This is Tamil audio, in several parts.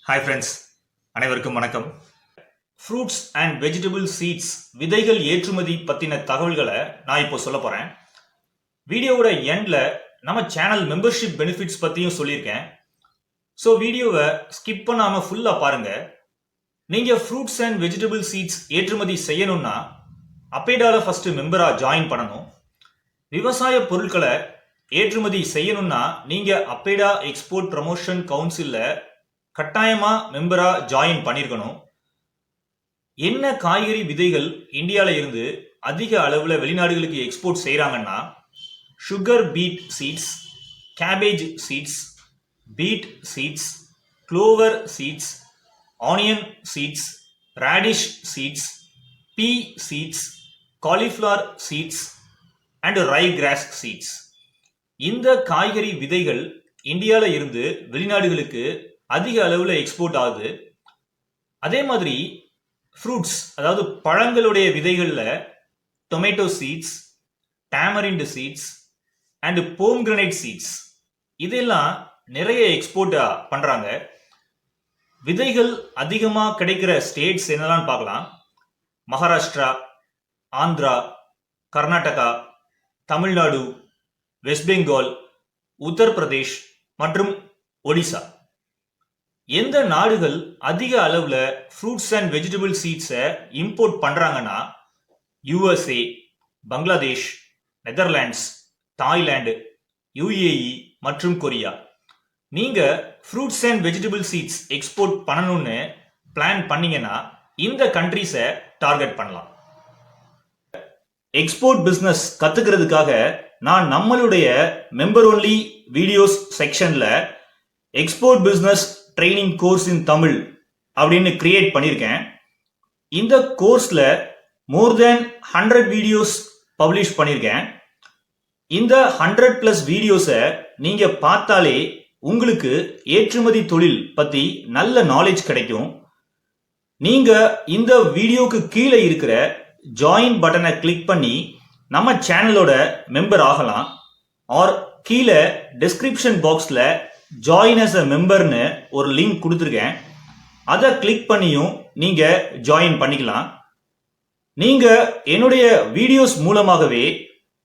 Hi friends, அனைவருக்கும் வணக்கம். ஃப்ரூட்ஸ் அண்ட் வெஜிடபிள் சீட்ஸ் விதைகள் ஏற்றுமதி பத்தின தகவல்களை நான் இப்போ சொல்ல போறேன். வீடியோவோட எண்ட்ல நம்ம சேனல் மெம்பர்ஷிப் பெனிஃபிட்ஸ் பத்தியும் சொல்லியிருக்கேன். ஸோ வீடியோவை ஸ்கிப் பண்ணாம ஃபுல்லா பாருங்க. நீங்க ஃப்ரூட்ஸ் அண்ட் வெஜிடபிள் சீட்ஸ் ஏற்றுமதி செய்யணும்னா அப்பேடால ஃபர்ஸ்ட் மெம்பரா ஜாயின் பண்ணணும். விவசாய பொருட்களை ஏற்றுமதி செய்யணும்னா நீங்க அப்பேடா எக்ஸ்போர்ட் ப்ரமோஷன் கவுன்சில்ல கட்டாயமா மெம்பரா ஜாயின் பண்ணிருக்கணும். என்ன காய்கறி விதைகள் இந்தியால இருந்து அதிக அளவுல வெளிநாடுகளுக்கு எக்ஸ்போர்ட் செய்யறாங்கன்னா sugar beet seeds, cabbage seeds, beet seeds, clover seeds, onion seeds, radish seeds, pea seeds, cauliflower seeds and rye grass seeds. இந்த காய்கறி விதைகள் இந்தியால இருந்து வெளிநாடுகளுக்கு அதிக அளவுல எக்ஸ்போர்ட் ஆகுது. அதே மாதிரி ஃப்ரூட்ஸ், அதாவது பழங்களுடைய விதைகள்ல tomato seeds, tamarind seeds and pomegranate seeds இதெல்லாம் நிறைய எக்ஸ்போர்ட் பண்றாங்க. விதைகள் அதிகமா கிடைக்கிற ஸ்டேட்ஸ் என்னெல்லாம் பார்க்கலாம். மகாராஷ்டிரா, ஆந்திரா, கர்நாடகா, தமிழ்நாடு, வெஸ்ட் பெங்கால், உத்தரப்பிரதேஷ் மற்றும் ஒடிசா. எந்த நாடுகள் அதிக அளவுல ஃப்ரூட்ஸ் அண்ட் வெஜிடபிள் சீட்ஸை இம்போர்ட் பண்றாங்கன்னா USA, Bangladesh, Netherlands, Thailand, UAE மற்றும் கொரியா. நீங்க fruits and vegetable seeds export பண்ணணும்னு பிளான் பண்ணீங்கன்னா இந்த கண்ட்ரீஸை டார்கெட் பண்ணலாம். எக்ஸ்போர்ட் பிசினஸ் கத்துக்கிறதுக்காக நான் நம்மளுடைய மெம்பர் ஒன்லி வீடியோஸ் செக்ஷன்ல export business training course in Tamil அப்படின்னு கிரியேட் பண்ணியிருக்கேன். இந்த கோர்ஸ்ல மோர் தென் 100 வீடியோஸ் பப்ளிஷ் பண்ணியிருக்கேன். இந்த 100+ வீடியோஸை நீங்க பார்த்தாலே உங்களுக்கு ஏற்றுமதி தொழில் பத்தி நல்ல நாலேஜ் கிடைக்கும். நீங்க இந்த வீடியோக்கு கீழே இருக்கிற ஜாயின் பட்டனை கிளிக் பண்ணி நம்ம சேனலோட மெம்பர் ஆகலாம். ஆர் கீழே டிஸ்கிரிப்ஷன் பாக்ஸ்ல ஜாயின் அஸ் அ மெம்பர்னு ஒரு லிங்க் கொடுத்துருக்கேன். அதை கிளிக் பண்ணியும் நீங்க ஜாயின் பண்ணிக்கலாம். நீங்க என்னுடைய வீடியோஸ் மூலமாகவே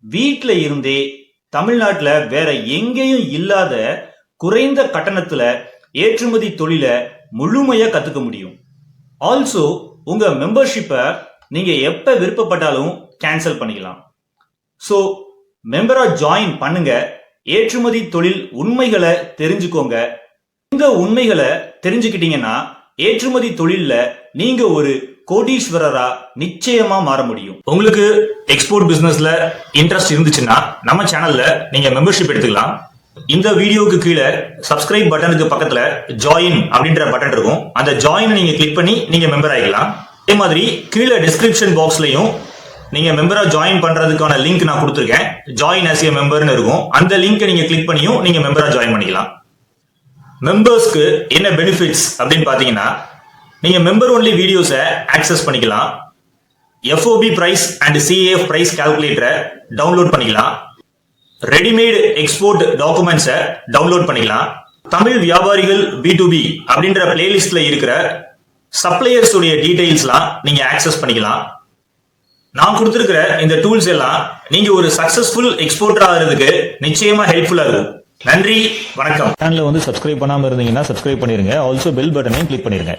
வீட்டில் இருந்தே தமிழ்நாட்டில் வேற எங்கேயும் இல்லாத குறைந்த கட்டணத்துல ஏற்றுமதி தொழிலை முழுமையா கத்துக்க முடியும். ஆல்சோ உங்க மெம்பர்ஷிப்பை நீங்க எப்ப விருப்பப்பட்டாலும் கேன்சல் பண்ணிக்கலாம். ஸோ மெம்பரா ஜாயின் பண்ணுங்க. ஏற்றுமதி தொழில் உண்மைகளை தெரிஞ்சுக்கோங்க. இந்த உண்மைகளை தெரிஞ்சுக்கிட்டீங்கன்னா ஏற்றுமதி தொழில்ல நீங்க ஒரு கோடீஸ்வரரா நிச்சயமா மாற முடியும். உங்களுக்கு எக்ஸ்போர்ட் பிசினஸ்ல இன்ட்ரெஸ்ட் இருந்துச்சுன்னா நம்ம சேனல்ல நீங்க மெம்பர்ஷிப் எடுத்துக்கலாம். இந்த வீடியோவுக்கு கீழே சப்ஸ்கிரைப் பட்டனுக்கு பக்கத்துல ஜாயின் அப்படின்ற பட்டன் இருக்கும். அந்த ஜாயின் நீங்க கிளிக் பண்ணி நீங்க மெம்பர் ஆகிக்கலாம். அதே மாதிரி கீழே டிஸ்கிரிப்ஷன் பாக்ஸ்லயும் நீங்க மெம்பரா ஜாயின் பண்றதுக்கான லிங்க் நான் கொடுத்துருக்கேன். ஜாயின் ஆஸ் ஏ மெம்பர்னு இருக்கும். அந்த லிங்க் நீங்க கிளிக் பண்ணியும் நீங்க மெம்பரா ஜாயின் பண்ணிக்கலாம். மெம்பர்ஸ்க்கு என்ன பெனிஃபிட்ஸ் அப்படின்னு பாத்தீங்கன்னா நீங்க மெம்பர் ஒன்லி வீடியோஸை ஆக்சஸ் பண்ணிக்கலாம். FOB price and CAF price கால்குலேட்டரை டவுன்லோட் பண்ணிக்கலாம். ரெடிமேட் எக்ஸ்போர்ட் டாக்குமெண்ட்ஸை டவுன்லோட் பண்ணிக்கலாம். தமிழ் வியாபாரிகள் B2B அப்படின்ற பிளேலிஸ்ட்ல இருக்கிற சப்ளையர்ஸ் உடைய டீடைல்ஸ்லாம் நீங்க ஆக்சஸ் பண்ணிக்கலாம். நான் கொடுத்திருக்கிற இந்த டூல்ஸ் எல்லாம் நீங்க ஒரு சக்சஸ்ஃபுல் எக்ஸ்போர்ட்டர் ஆகிறதுக்கு நிச்சயமா ஹெல்ப்ஃபுல்லா இருக்கும். நன்றி, வணக்கம். சேனலை சப்ஸ்கிரைப் பண்ணாம இருந்தீங்கன்னா சப்ஸ்கிரைப் பண்ணிருங்க. ஆல்சோ பெல் பட்டனையும் கிளிக் பண்ணிருங்க.